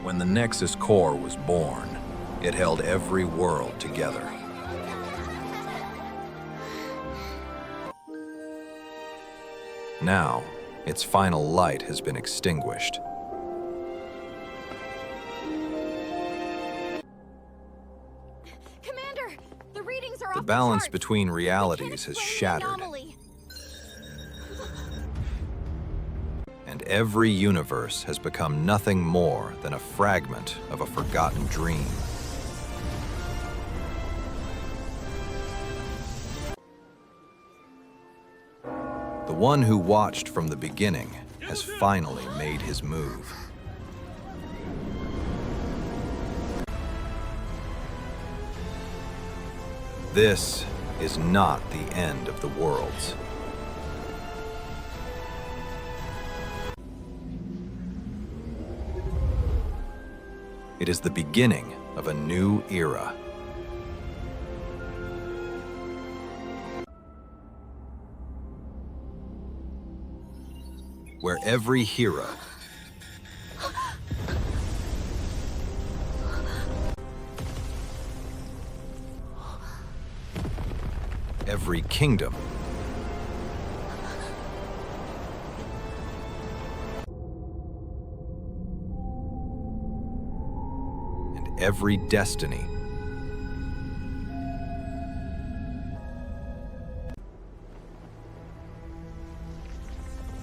When the Nexus core was born, it held every world together. Now, its final light has been extinguished. Commander, the readings are off The balance charts. between We realities can't has explain the shattered, anomaly. and every universe has become nothing more than a fragment of a forgotten dream. The one who watched from the beginning has finally made his move. This is not the end of the worlds. It is the beginning of a new era. Where every hero every kingdom and every destiny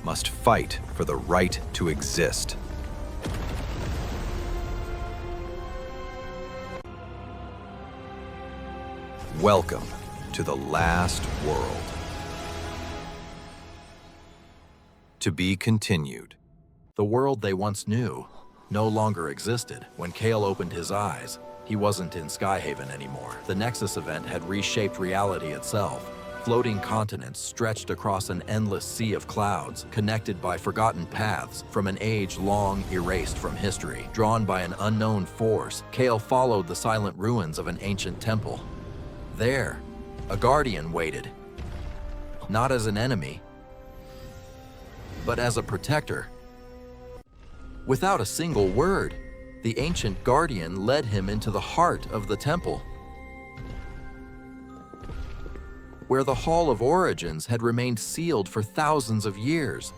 must fight for the right to exist. Welcome to the last world. To be continued. The world they once knew no longer existed. When Kael opened his eyes, he wasn't in Skyhaven anymore. The Nexus event had reshaped reality itself. Floating continents stretched across an endless sea of clouds, connected by forgotten paths from an age long erased from history. Drawn by an unknown force, Kael followed the silent ruins of an ancient temple. There, a guardian waited, not as an enemy, but as a protector. Without a single word, the ancient guardian led him into the heart of the temple, where the Hall of Origins had remained sealed for thousands of years.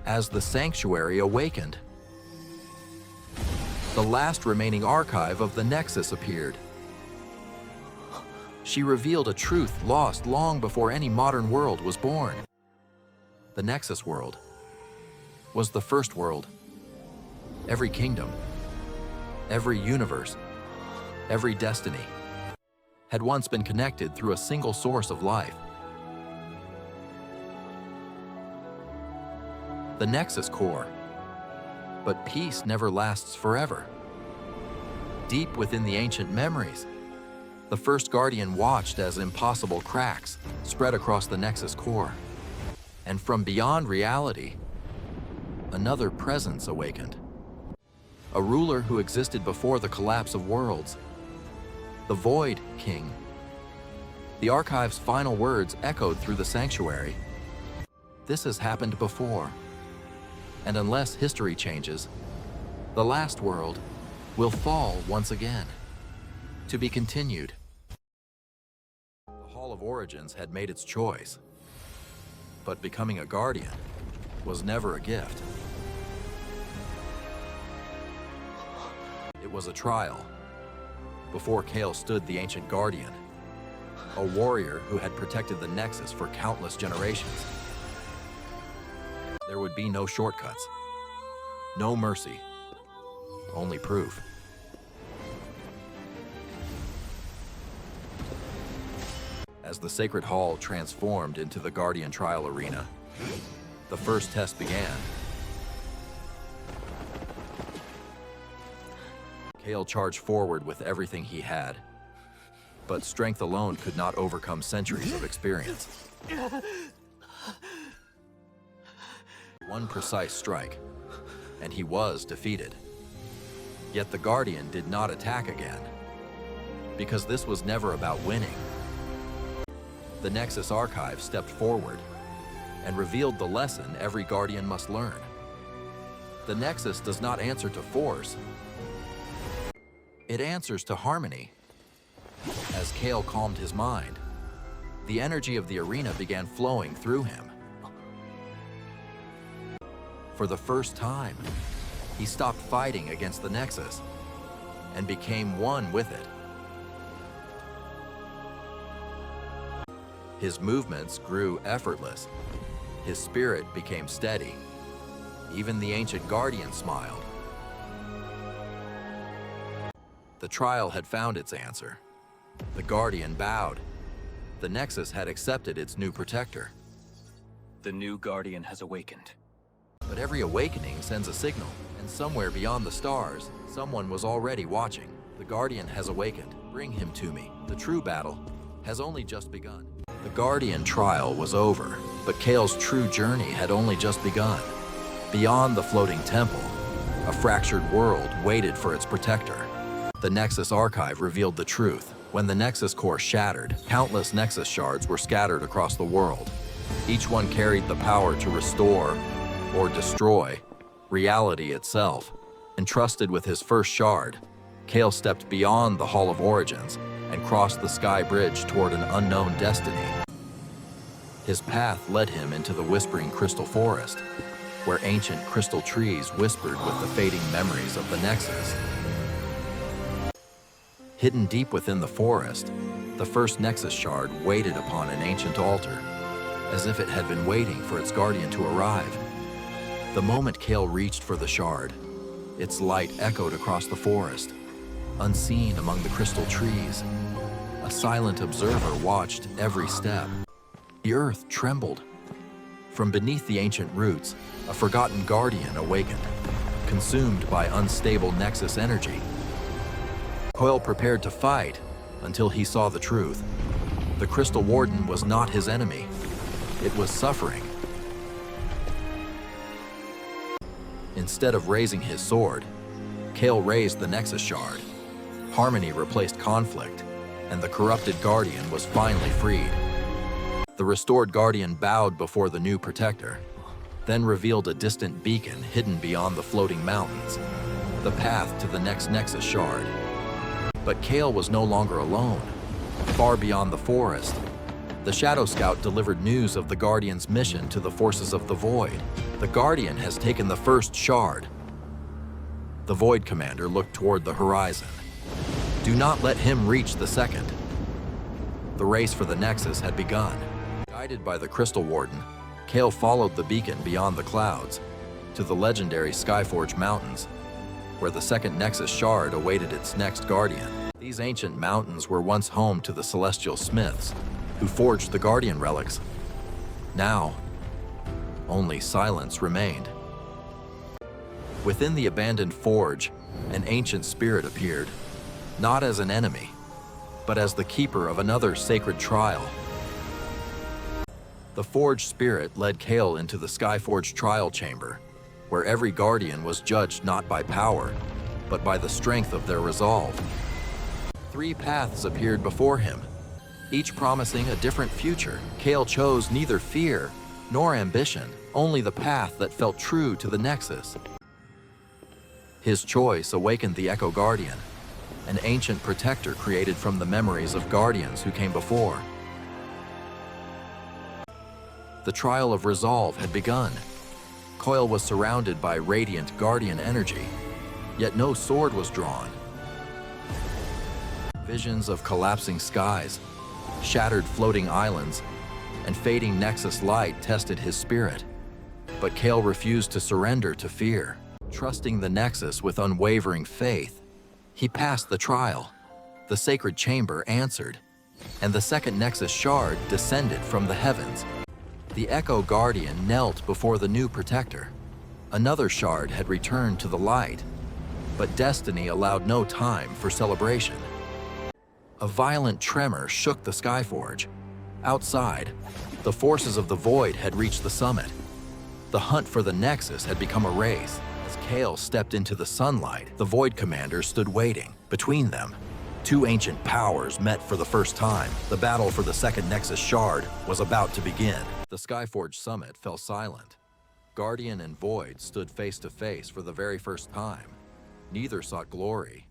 As the sanctuary awakened, the last remaining archive of the Nexus appeared. She revealed a truth lost long before any modern world was born. The Nexus world was the first world. Every kingdom, every universe, every destiny had once been connected through a single source of life. The Nexus core. But peace never lasts forever. Deep within the ancient memories, the first guardian watched as impossible cracks spread across the Nexus core. And from beyond reality, another presence awakened. A ruler who existed before the collapse of worlds. The Void King. The archive's final words echoed through the sanctuary. This has happened before. And unless history changes, the last world will fall once again. To be continued. The Hall of Origins had made its choice, but becoming a guardian was never a gift. It was a trial. Before Kael stood the ancient guardian, a warrior who had protected the Nexus for countless generations. There would be no shortcuts, no mercy, only proof. As the Sacred Hall transformed into the Guardian Trial Arena, the first test began. Kael charged forward with everything he had, but strength alone could not overcome centuries of experience. One precise strike, and he was defeated. Yet the Guardian did not attack again, because this was never about winning. The Nexus Archive stepped forward and revealed the lesson every Guardian must learn. The Nexus does not answer to force. It answers to harmony. As Kael calmed his mind, the energy of the arena began flowing through him. For the first time, he stopped fighting against the Nexus and became one with it. His movements grew effortless. His spirit became steady. Even the ancient guardian smiled. The trial had found its answer. The guardian bowed. The Nexus had accepted its new protector. The new guardian has awakened. But every awakening sends a signal, and somewhere beyond the stars, someone was already watching. The guardian has awakened. Bring him to me. The true battle has only just begun. The guardian trial was over, but Kael's true journey had only just begun. Beyond the floating temple, a fractured world waited for its protector. The Nexus archive revealed the truth. When the Nexus core shattered, countless Nexus shards were scattered across the world. Each one carried the power to restore or destroy reality itself. Entrusted with his first shard, Kael stepped beyond the Hall of Origins and crossed the sky bridge toward an unknown destiny. His path led him into the Whispering Crystal Forest, where ancient crystal trees whispered with the fading memories of the Nexus. Hidden deep within the forest, the first Nexus shard waited upon an ancient altar, as if it had been waiting for its guardian to arrive. The moment Kael reached for the shard, its light echoed across the forest. Unseen among the crystal trees, a silent observer watched every step. The earth trembled. From beneath the ancient roots, a forgotten guardian awakened, consumed by unstable Nexus energy. Kael prepared to fight until he saw the truth. The Crystal Warden was not his enemy. It was suffering. Instead of raising his sword, Kael raised the Nexus shard. Harmony replaced conflict, and the corrupted guardian was finally freed. The restored guardian bowed before the new protector, then revealed a distant beacon hidden beyond the floating mountains, the path to the next Nexus shard. But Kael was no longer alone. Far beyond the forest, the Shadow Scout delivered news of the Guardian's mission to the forces of the Void. The Guardian has taken the first shard. The Void Commander looked toward the horizon. Do not let him reach the second. The race for the Nexus had begun. Guided by the Crystal Warden, Kael followed the beacon beyond the clouds to the legendary Skyforge Mountains, where the second Nexus shard awaited its next guardian. These ancient mountains were once home to the Celestial Smiths, who forged the Guardian relics. Now, only silence remained. Within the abandoned forge, an ancient spirit appeared, not as an enemy, but as the keeper of another sacred trial. The forge spirit led Kael into the Skyforge trial chamber, where every guardian was judged not by power, but by the strength of their resolve. 3 paths appeared before him, each promising a different future. Kael chose neither fear nor ambition, only the path that felt true to the Nexus. His choice awakened the Echo Guardian, an ancient protector created from the memories of guardians who came before. The trial of resolve had begun. Kael was surrounded by radiant guardian energy, yet no sword was drawn. Visions of collapsing skies, shattered floating islands, and fading Nexus light tested his spirit. But Kael refused to surrender to fear. Trusting the Nexus with unwavering faith, he passed the trial. The sacred chamber answered, and the second Nexus shard descended from the heavens. The Echo Guardian knelt before the new protector. Another shard had returned to the light, but destiny allowed no time for celebration. A violent tremor shook the Skyforge. Outside, the forces of the Void had reached the summit. The hunt for the Nexus had become a race. As Kael stepped into the sunlight, the Void Commander stood waiting. Between them, 2 ancient powers met for the first time. The battle for the second Nexus shard was about to begin. The Skyforge summit fell silent. Guardian and Void stood face to face for the very first time. Neither sought glory,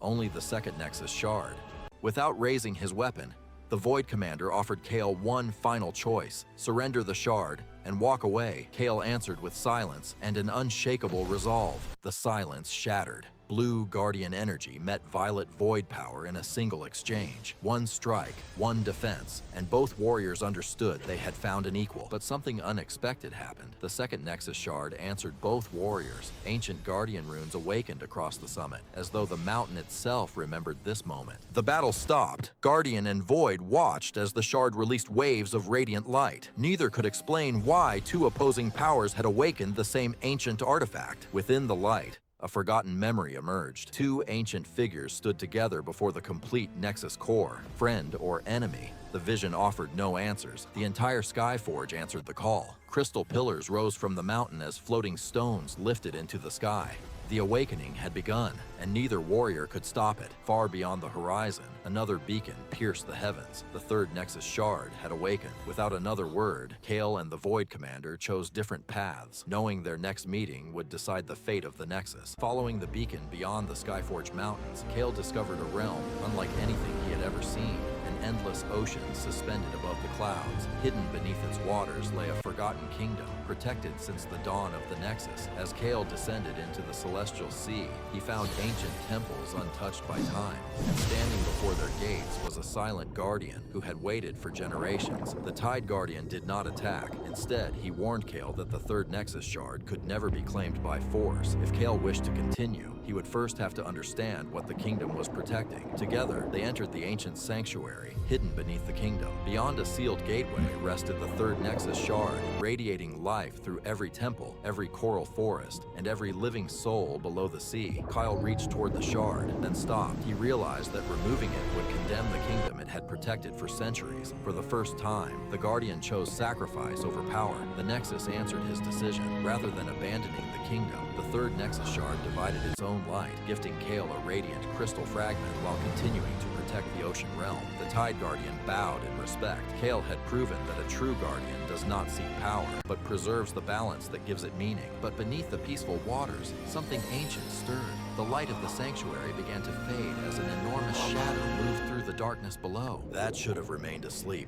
only the second Nexus Shard. Without raising his weapon, the Void Commander offered Kael one final choice: surrender the shard and walk away. Kael answered with silence and an unshakable resolve. The silence shattered. Blue Guardian energy met violet Void power in a single exchange. One strike, one defense, and both warriors understood they had found an equal. But something unexpected happened. The second Nexus Shard answered both warriors. Ancient Guardian runes awakened across the summit, as though the mountain itself remembered this moment. The battle stopped. Guardian and Void watched as the shard released waves of radiant light. Neither could explain why two opposing powers had awakened the same ancient artifact. Within the light, a forgotten memory emerged. Two ancient figures stood together before the complete Nexus core. Friend or enemy? The vision offered no answers. The entire Skyforge answered the call. Crystal pillars rose from the mountain as floating stones lifted into the sky. The awakening had begun, and neither warrior could stop it. Far beyond the horizon, another beacon pierced the heavens. The third Nexus Shard had awakened. Without another word, Kael and the Void Commander chose different paths, knowing their next meeting would decide the fate of the Nexus. Following the beacon beyond the Skyforge Mountains, Kael discovered a realm unlike anything he had ever seen. An endless ocean suspended above the clouds. Hidden beneath its waters lay a forgotten kingdom, protected since the dawn of the Nexus. As Kael descended into the celestial sea, he found ancient temples untouched by time, and standing before their gates was a silent guardian who had waited for generations. The Tide Guardian did not attack. Instead, he warned Kael that the third Nexus Shard could never be claimed by force. If Kael wished to continue, he would first have to understand what the kingdom was protecting. Together, they entered the ancient sanctuary, hidden beneath the kingdom. Beyond a sealed gateway rested the third Nexus Shard, radiating life through every temple, every coral forest, and every living soul below the sea. Kael reached toward the shard, then stopped. He realized that removing it would condemn the kingdom it had protected for centuries. For the first time, the Guardian chose sacrifice over power. The Nexus answered his decision. Rather than abandoning the kingdom, the third Nexus Shard divided its own light, gifting Kael a radiant crystal fragment while continuing to protect the ocean realm. The Tide Guardian bowed in respect. Kael had proven that a true Guardian does not seek power, but preserves the balance that gives it meaning. But beneath the peaceful waters, something ancient stirred. The light of the sanctuary began to fade as an enormous shadow moved through the darkness below. That should have remained asleep,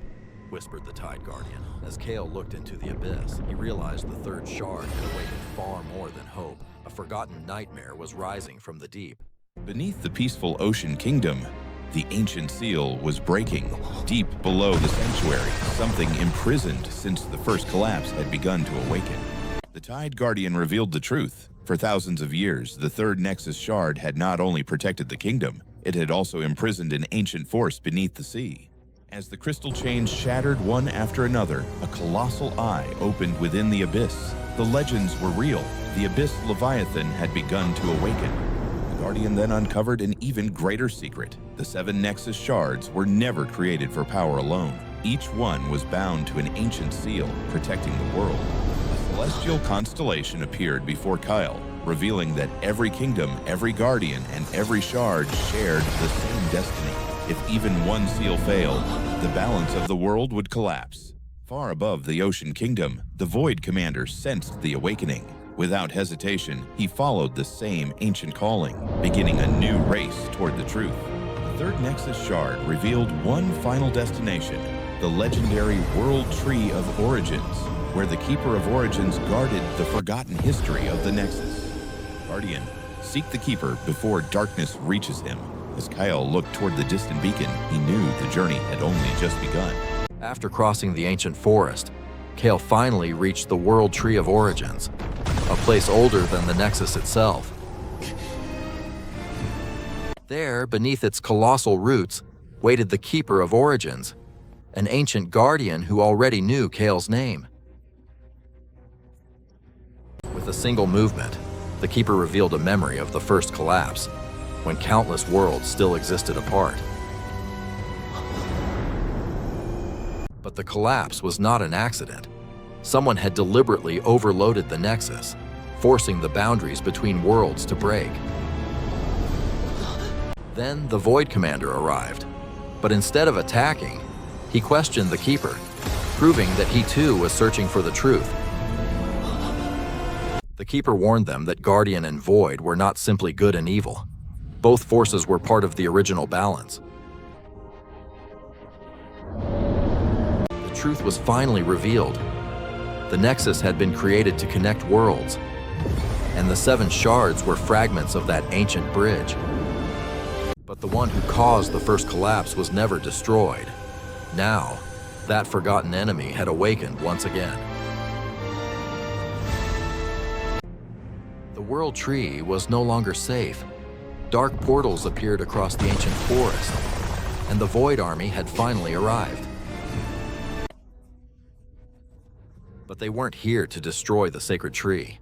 whispered the Tide Guardian. As Kael looked into the abyss, he realized the third shard had awakened far more than hope. A forgotten nightmare was rising from the deep. Beneath the peaceful ocean kingdom, the ancient seal was breaking. Deep below the sanctuary, something imprisoned since the first collapse had begun to awaken. The Tide Guardian revealed the truth. For thousands of years, the third Nexus Shard had not only protected the kingdom, it had also imprisoned an ancient force beneath the sea. As the crystal chains shattered one after another, a colossal eye opened within the abyss. The legends were real. The Abyss Leviathan had begun to awaken. The Guardian then uncovered an even greater secret. The Seven Nexus Shards were never created for power alone. Each one was bound to an ancient seal protecting the world. A celestial constellation appeared before Kael, revealing that every kingdom, every guardian, and every shard shared the same destiny. If even one seal failed, the balance of the world would collapse. Far above the Ocean Kingdom, the Void Commander sensed the awakening. Without hesitation, he followed the same ancient calling, beginning a new race toward the truth. The third Nexus Shard revealed one final destination, the legendary World Tree of Origins, where the Keeper of Origins guarded the forgotten history of the Nexus. Guardian, seek the Keeper before darkness reaches him. As Kael looked toward the distant beacon, he knew the journey had only just begun. After crossing the ancient forest, Kael finally reached the World Tree of Origins, a place older than the Nexus itself. There, beneath its colossal roots, waited the Keeper of Origins, an ancient guardian who already knew Kael's name. With a single movement, the Keeper revealed a memory of the first collapse, when countless worlds still existed apart. But the collapse was not an accident. Someone had deliberately overloaded the Nexus, forcing the boundaries between worlds to break. Then the Void Commander arrived, but instead of attacking, he questioned the Keeper, proving that he too was searching for the truth. The Keeper warned them that Guardian and Void were not simply good and evil. Both forces were part of the original balance. The truth was finally revealed. The Nexus had been created to connect worlds, and the Seven Shards were fragments of that ancient bridge. But the one who caused the first collapse was never destroyed. Now, that forgotten enemy had awakened once again. The World Tree was no longer safe. Dark portals appeared across the ancient forest, and the Void Army had finally arrived. But they weren't here to destroy the sacred tree.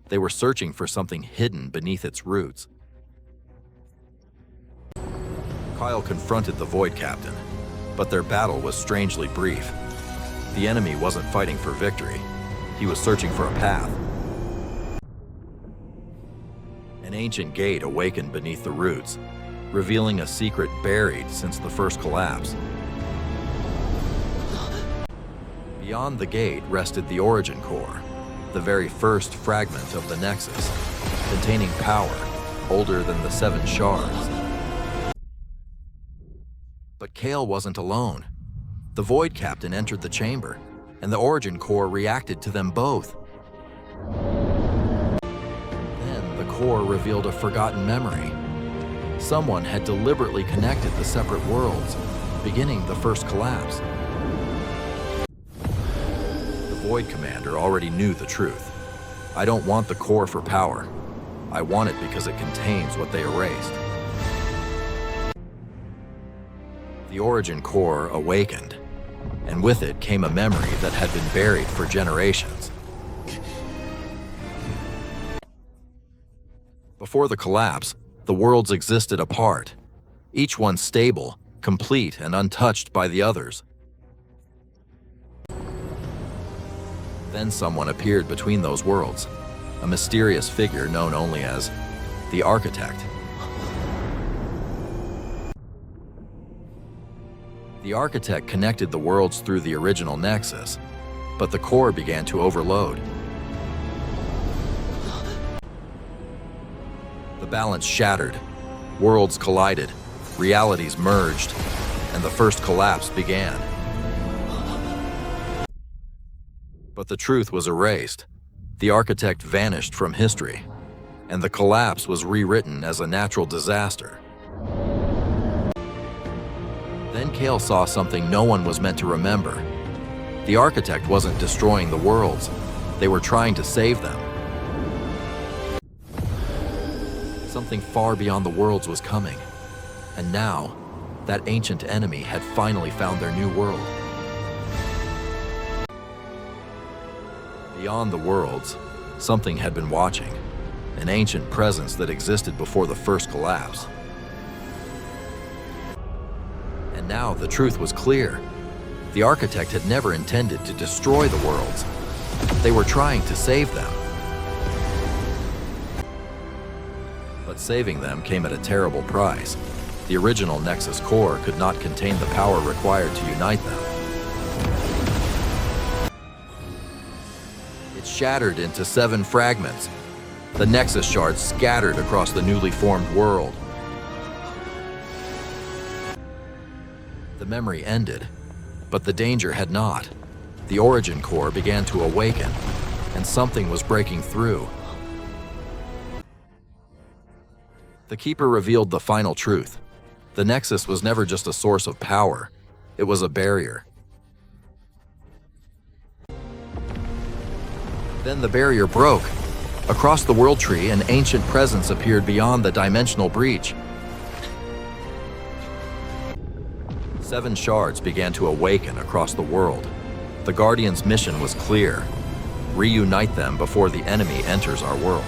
They were searching for something hidden beneath its roots. Kael confronted the Void Captain, but their battle was strangely brief. The enemy wasn't fighting for victory. He was searching for a path. An ancient gate awakened beneath the roots, revealing a secret buried since the first collapse. Beyond the gate rested the Origin Core, the very first fragment of the Nexus, containing power older than the Seven Shards. But Kael wasn't alone. The Void Captain entered the chamber, and the Origin Core reacted to them both. Then the core revealed a forgotten memory. Someone had deliberately connected the separate worlds, beginning the first collapse. The Void Commander already knew the truth. I don't want the core for power. I want it because it contains what they erased. The Origin Core awakened, and with it came a memory that had been buried for generations. Before the collapse, the worlds existed apart, each one stable, complete, and untouched by the others. Then someone appeared between those worlds, a mysterious figure known only as the Architect. The Architect connected the worlds through the original Nexus, but the core began to overload. The balance shattered, worlds collided, realities merged, and the first collapse began. But the truth was erased. The Architect vanished from history, and the collapse was rewritten as a natural disaster. Then Kael saw something no one was meant to remember. The Architect wasn't destroying the worlds. They were trying to save them. Something far beyond the worlds was coming. And now, that ancient enemy had finally found their new world. Beyond the worlds, something had been watching. An ancient presence that existed before the first collapse. And now the truth was clear. The Architect had never intended to destroy the worlds. They were trying to save them. But saving them came at a terrible price. The original Nexus core could not contain the power required to unite them. It shattered into 7 fragments. The Nexus Shards scattered across the newly formed world. The memory ended, but the danger had not. The Origin Core began to awaken, and something was breaking through. The Keeper revealed the final truth. The Nexus was never just a source of power, it was a barrier. Then the barrier broke. Across the World Tree, an ancient presence appeared beyond the dimensional breach. 7 shards began to awaken across the world. The Guardian's mission was clear: reunite them before the enemy enters our world.